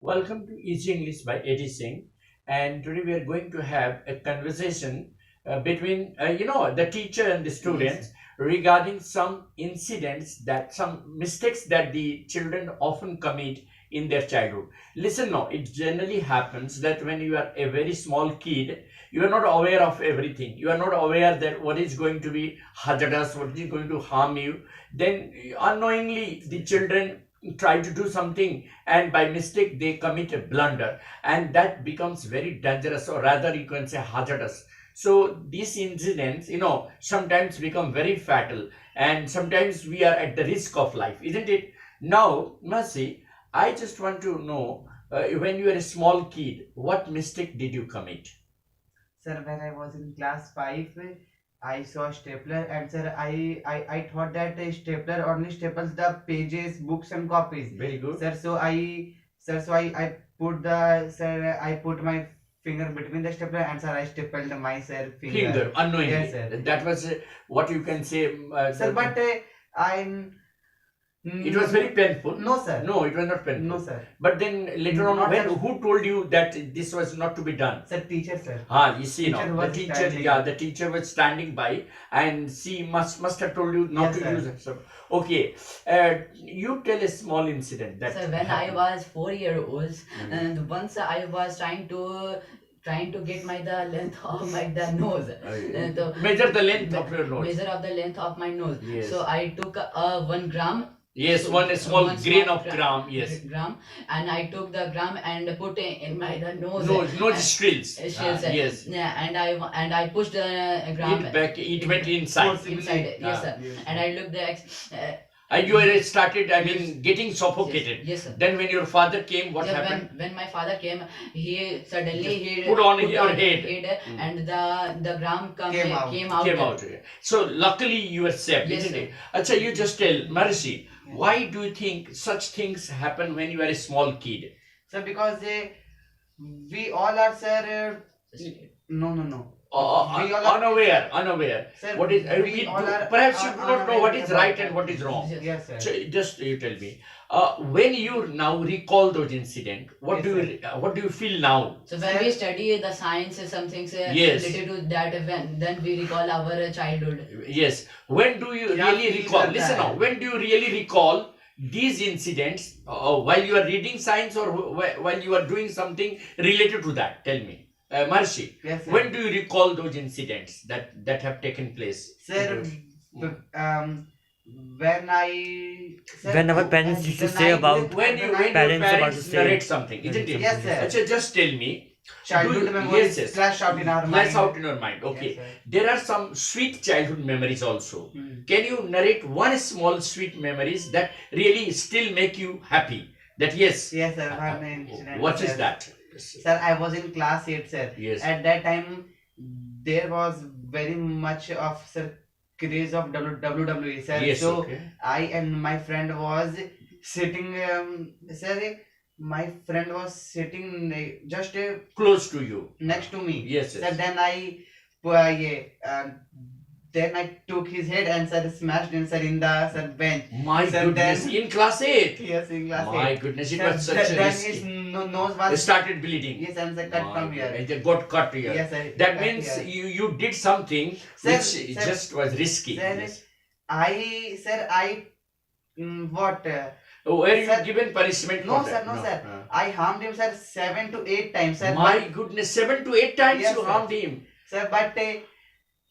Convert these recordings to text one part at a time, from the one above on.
Welcome to Easy English by Eddie Singh. And today we are going to have a conversation between, the teacher and the students regarding some incidents some mistakes that the children often commit in their childhood. Listen now, it generally happens that when you are a very small kid, you are not aware of everything. You are not aware that what is going to be hazardous, what is going to harm you. Then unknowingly, the children try to do something and by mistake they commit a blunder, and that becomes very dangerous, or rather you can say hazardous. So these incidents sometimes become very fatal, and sometimes we are at the risk of life, isn't it? Now Mercy, I just want to know, when you were a small kid, what mistake did you commit? Sir, when I was in class 5, I saw a stapler, and sir, I thought that a stapler only staples the pages, books and copies. Very good. I put the sir, I put my finger between the stapler, and sir, I stapled my Finger unknowingly. Yes, sir. That was what you can say, Sir, but I'm it was very painful. No, sir. No, it was not painful. No, sir. But then later on, Not when sir. who told you that this was not to be done? Sir, teacher, sir. You see now, Teacher the was teacher, standing. the teacher was standing by, and she must have told you not Yes, to sir. use it. So, okay, you tell a small incident that So when I happened. was 4 years old, and once I was trying to get the length of the nose. So Measure the length of your nose. measure of the length of my nose. Yes. So I took 1 gram. Yes, So, one small one grain small of gram. Yes. gram, and I took the gram and put it in the nose. Nose strills. Shells, Yes. Yeah, and I pushed the gram It back. It went inside. Forcibly. inside. Yes, sir. Yes. And I looked And you were started. I mean, getting suffocated. Yes, sir. Then when your father came, what Yeah, happened? when my father came, he suddenly he put on put your on head. and the gram Came out. came out. Came out. So luckily you were saved, Yes, isn't sir. it? Acha, you just tell Mercy, why do you think such things happen when you are a small kid? Sir, because we all are, sir. No. We all are- Unaware. Sir, What is? we all are Perhaps you do not know what unaware is about right that. and what is wrong. Yes. Yes, sir. So just you tell me, when you now recall those incidents, what Yes, what do you feel now? So when we study the science, some things Yes. related to that, then we recall our childhood. Yes. When do you Yeah, really feel recall? that Listen now. time. When do you really recall these incidents, while you are reading science, or while you are doing something related to that? Tell me, Marshi. Yes, sir. When do you recall those incidents that have taken place? Sir, when I sir, When our parents used to the say night- about When your Parents about parents to say- narrate something, isn't it? Yes, sir. Acha, just tell me. childhood do- memories yes. flash out in our mind. Flash out in your mind. Okay. Yes, sir. There are some sweet childhood memories also. Hmm. Can you narrate one small sweet memories that really still make you happy? That yes. Yes, sir. One incident, What is sir. that? Sir, I was in class 8, sir. Yes. At that time, there was very much of, sir, craze of WWE, sir. Yes. So Okay. I and my friend was sitting, sir, my friend was sitting just Close to you. next to me. Yes. Sir, Yes. then I took his head and sir smashed him, sir, in the sir bench. My Sir, goodness. then- In class 8. Yes, in class My 8. goodness. It Sir, was such a then his risky. nose It was started bleeding. yes, and sir, cut My from here. goodness. It got cut here. Yes, sir. That cut means here. you did something Sir, which sir, just was risky. Sir, Yes. I what? Were you sir, given punishment No, for sir, that? no, sir. I harmed him, sir, 7 to 8 times, sir. My goodness, 7 to 8 times Yes, you sir. harmed him. Sir, but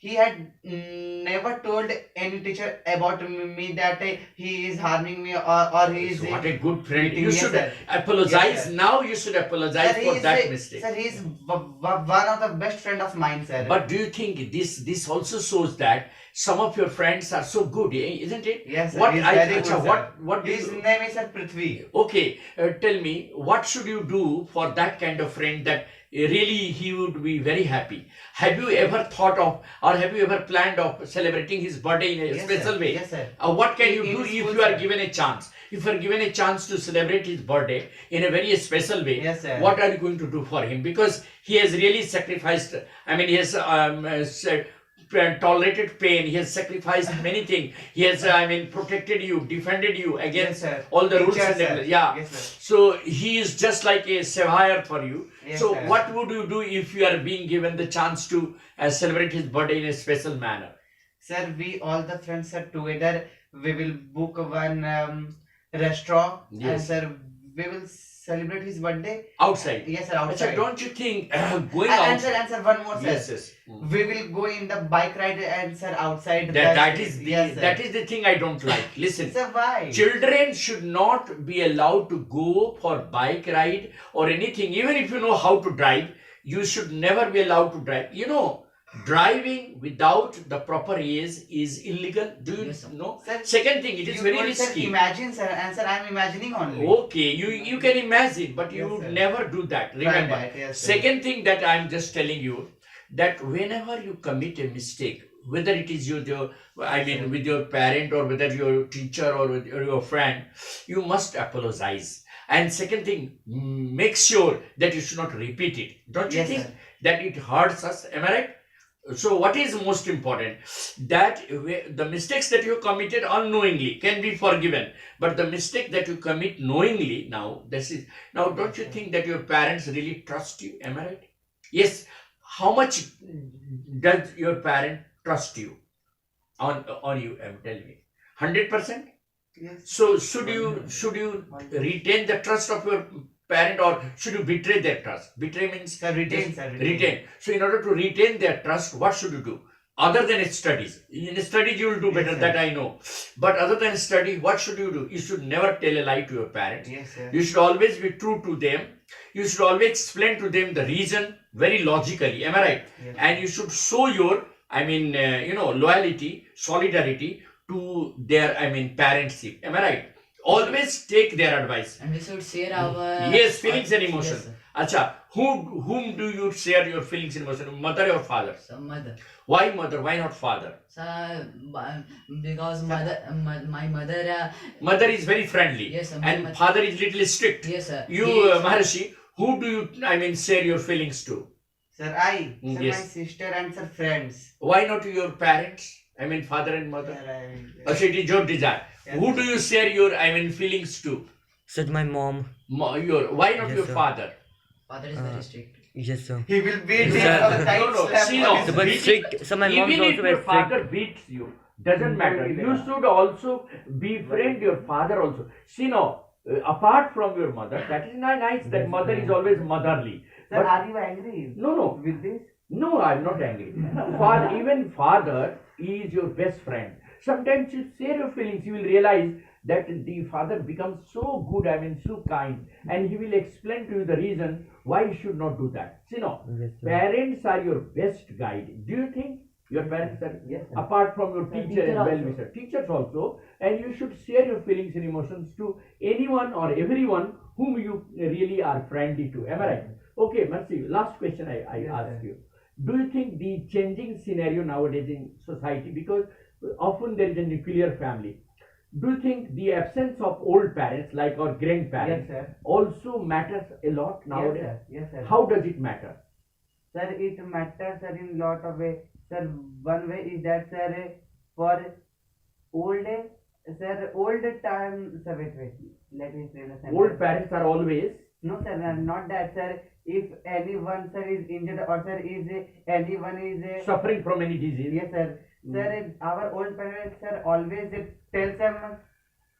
he had never told any teacher about me that he is harming me or he is. What a good friend. You Yes, should sir. apologize. Yes, sir. Now you should apologize Sir, he for is that mistake. Sir, he is one of the best friend of mine, sir. But do you think this also shows that some of your friends are so good, isn't it? yes, sir, What he is I very acha, good, sir. what do His you, name is Sir Prithvi. okay, tell me, what should you do for that kind of friend that really he would be very happy? Have you ever thought of, or have you ever planned of celebrating his birthday in a Yes, special sir. way? Yes, sir. What can you In do if school, you are sir. given a chance? If you are given a chance to celebrate his birthday in a very special way, Yes, sir. what are you going to do for him? Because he has really sacrificed, I mean, he has tolerated pain. He has sacrificed many things. He has, protected you, defended you Yes, against sir. all the rules Teacher, and sir. regulations. Yeah. Yes, sir. So he is just like a savior for you. Yes, So sir. what would you do if you are being given the chance to celebrate his birthday in a special manner? Sir, we all the friends are together. We will book one restaurant, and Yes. sir, we will celebrate his birthday. Outside. Yes, sir, Achha, outside. don't you think going And sir, outside? one more, sir. Yes, yes. We will go in the bike ride and sir outside. That is the yes, sir. that is the thing I don't like. Listen. Sir, why? Children should not be allowed to go for bike ride or anything. Even if you know how to drive, you should never be allowed to drive. You know, driving without the proper age is illegal. Do you Yes, sir. know? Sir, Second thing, it is you very told, sir, risky. imagine, sir, and sir, I'm imagining only. Okay, you can imagine, but you Yes, would sir. never do that. Try Remember. that, yes, sir. Second thing that I'm just telling you, that whenever you commit a mistake, whether it is with your parent or whether your teacher or with your friend, you must apologize. And second thing, make sure that you should not repeat it. Don't you Yes, think sir. that it hurts us? Am I right? So what is most important? That the mistakes that you committed unknowingly can be forgiven, but the mistake that you commit knowingly, now don't you think that your parents really trust you? Am I right? Yes. How much does your parent trust you on you? Tell me, 100%. Yes. So should you retain the trust of your parent, or should you betray their trust? Betray means Sir, retain, sir, retain. retain. So in order to retain their trust, what should you do? Other than studies. In studies you will do Yes, better, sir. that I know. But other than study, what should you do? You should never tell a lie to your parents. Yes, sir. You should always be true to them. You should always explain to them the reason very logically. Am I right? Yes. And you should show your, loyalty, solidarity to their, parentship. Am I right? Always take their advice. And we should share our Yes, feelings and emotions. Yes, sir. Acha, whom do you share your feelings and emotions? Mother or father? So mother. Why mother? Why not father? So because my mother. Mother is very friendly. Yes, sir. My And mother- father is little strict. Yes, sir. You, He is- Maharshi, who do you, share your feelings to? Sir, sir, Yes. my sister and sir, friends. Why not to your parents? Father and mother. Sir, So it is your desire. Yes, Who sir. do you share your, feelings to? Said my mom. Why not Yes, your sir. father? Father is very strict. Yes, sir. He will beat Sir. him on the No, no, slap see, on no. his So, but Beating- strict. So my mom is Even if also very your father strict. beats you, doesn't matter. You should also befriend your father also. See now, apart from your mother, that is not nice. That mother is always motherly. Sir, But are you angry no. with this? No, I'm not angry. Even father is your best friend. Sometimes you share your feelings, you will realize that the father becomes so good, so kind, and he will explain to you the reason why you should not do that. See now, Yes, sir. parents are your best guide. Do you think your parents are, Yes, sir. apart from your teacher teacher and also. well-wisher, teachers also, and you should share your feelings and emotions to anyone or everyone whom you really are friendly to. Am I right? Okay, Mercy, last question I Yes, ask sir. you. Do you think the changing scenario nowadays in society, because often there is a nuclear family, do you think the absence of old parents like our Yes, grandparents sir. also matters a lot nowadays? Yes, sir. Yes, sir. How does it matter? Sir, it matters, sir, in lot of way. Sir, one way is that, sir, for old time, sir, wait, let me explain the sentence. Old parents are always No, sir, not that, sir. If anyone, sir, is injured or, sir, anyone is, suffering from any disease. yes, sir. Sir, our old parents, sir, always tell some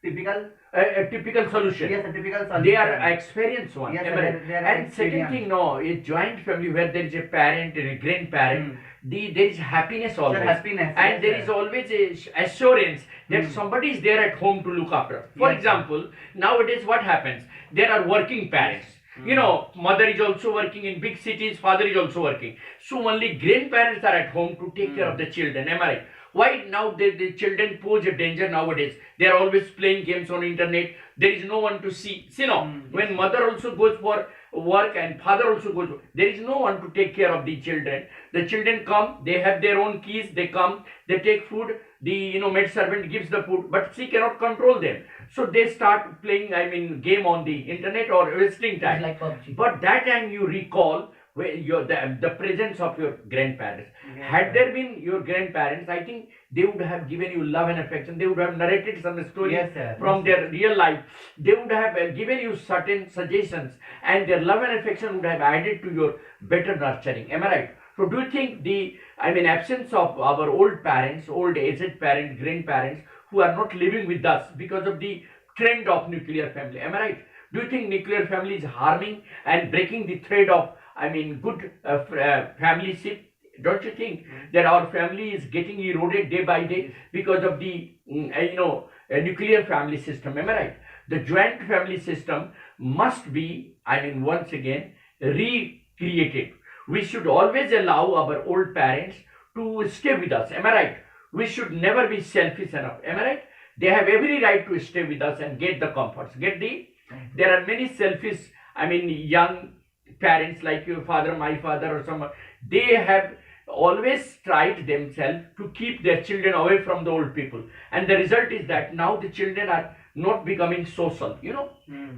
typical, A typical solution. yes, a typical solution. They are experienced one. Yes, am I sir, right? they are And second experienced. thing, no, a joint family where there is a parent and a grandparent, there is happiness Sir, always. happiness. And yes, there sir. is always a assurance that Hmm. somebody is there at home to look after. For Yes, example, nowadays what happens? There are working parents. You know, mother is also working in big cities, father is also working. So only grandparents are at home to take care of the children. Am I right? Why now the children pose a danger nowadays? They are always playing games on internet. There is no one to see. See now, when mother also goes for work and father also goes, there is no one to take care of the children. The children come, they have their own keys, they come, they take food, the maid servant gives the food, but she cannot control them. So they start playing, game on the internet or wasting time. Like PUBG. But that time you recall where the presence of your grandparents. Yes, Had sir. there been your grandparents, I think they would have given you love and affection. They would have narrated some stories Yes, sir. from their real life. They would have given you certain suggestions, and their love and affection would have added to your better nurturing. Am I right? So do you think absence of our old parents, old aged parents, grandparents who are not living with us because of the trend of nuclear family, am I right? Do you think nuclear family is harming and breaking the thread of, good family ship? Don't you think that our family is getting eroded day by day because of the nuclear family system? Am I right? The joint family system must be, once again recreated. We should always allow our old parents to stay with us. Am I right? We should never be selfish enough. Am I right? They have every right to stay with us and get the comforts. There are many selfish, young parents like your father, my father, or someone. They have always tried themselves to keep their children away from the old people. And the result is that now the children are not becoming social,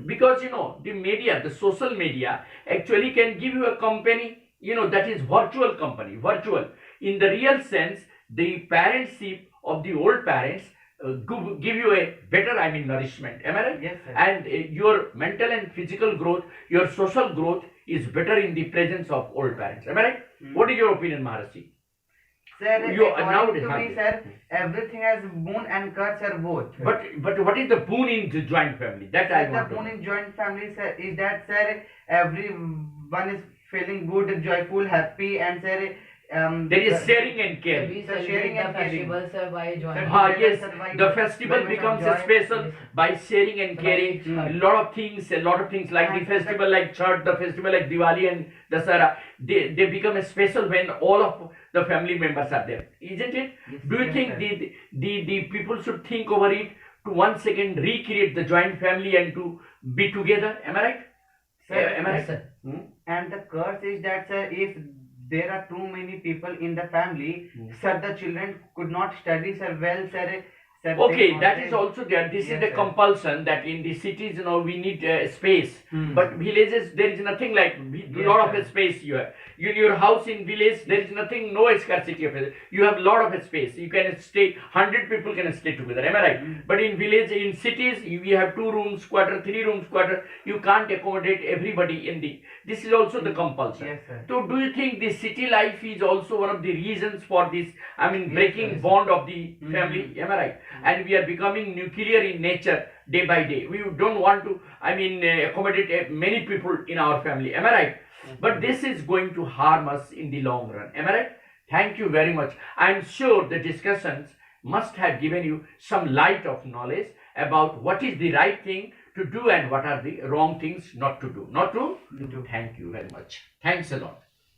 because, the media, the social media actually can give you a company, that is virtual company, virtual. In the real sense, the parentship of the old parents give you a better, nourishment. Am I right? Yes, sir. And your mental and physical growth, your social growth is better in the presence of old parents. Am I right? What is your opinion, Maharashi? Sir, You are now according to me, sir, everything has boon and curse are both. But what is the boon in the joint family? That I Sir, want the to boon know. in joint family, sir, is that, sir, everyone is feeling good, joyful, happy, and sir, There is sharing and caring. We So celebrate sharing the and caring. festivals by joining. Yes, survive the festival very much becomes enjoy. special Yes. by sharing and caring. Right. A lot of things like the And festival like Chhath, the festival like Diwali and Dasara, they become special when all of the family members are there, isn't it? Yes. Do you Yes, think sir. the people should think over it to once again recreate the joint family and to be together? Am I right? Sir, Am I Yes, right? sir. And the curse is that, sir, if there are too many people in the family, sir, the children could not study, sir, well, sir. Sir, Okay, they that is also there. This is Yes, the sir. compulsion that in the cities, we need space. Hmm. But villages, there is nothing like Yes, lot of sir. space you have. In your house in village, there is nothing, no scarcity of it. You have lot of space. You can stay, 100 people can stay together. Am I right? But in village, in cities, you have 2 rooms quarter, 3 rooms quarter. You can't accommodate everybody in the. This is also the compulsion. Yes, sir. So, do you think the city life is also one of the reasons for this? Breaking yes. bond of the family. Am I right? And we are becoming nuclear in nature day by day. We don't want to, accommodate many people in our family. Am I right? But this is going to harm us in the long run. Am I right? Thank you very much. I'm sure the discussions must have given you some light of knowledge about what is the right thing to do and what are the wrong things not to do. Not to? Thank you very much. Thanks a lot.